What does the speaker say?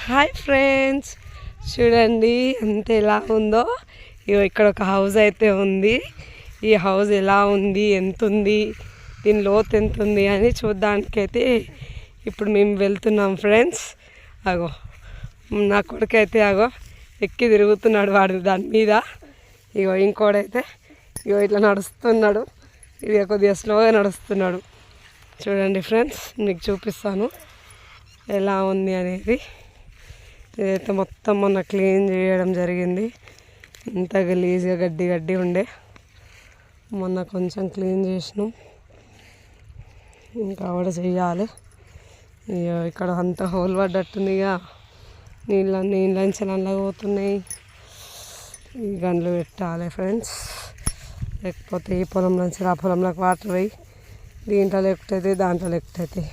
Hi friends, చూడండి ఎంత ఎలా ఉందో. ఇక్కడ ఒక హౌస్ అయితే ఉంది. ఈ హౌస్ ఎలా ఉంది, ఎంత ఉంది, దీని లోతు ఎంత ఉంది అని చూడడానికైతే ఇప్పుడు మేము వెళ్తున్నాం ఫ్రెండ్స్. అగో నా కొడుకైతే ఎక్కి తిరుగుతున్నాడు వాడు దాని మీద. ఇంకోడైతే ఇట్లా నడుస్తున్నాడు. ఇది కొద్దిగా స్లోగా నడుస్తున్నాడు. చూడండి ఫ్రెండ్స్, మీకు చూపిస్తాను ఎలా ఉంది అనేది. ఇదైతే మొత్తం మొన్న క్లీన్ చేయడం జరిగింది. ఇంత గలీజ్గా గడ్డి ఉండే, మొన్న కొంచెం క్లీన్ చేసినాం, ఇంకా కూడా చెయ్యాలి. ఇక్కడ అంత హోల్ పడ్డట్టుంది. నీళ్ళంచి నల్లగా పోతున్నాయి. ఈ గండ్లు పెట్టాలి ఫ్రెండ్స్, లేకపోతే ఈ పొలం నుంచి ఆ పొలంలోకి వాటర్ పోయి దీంట్లో లేకపోతే దాంట్లో లేకపోతే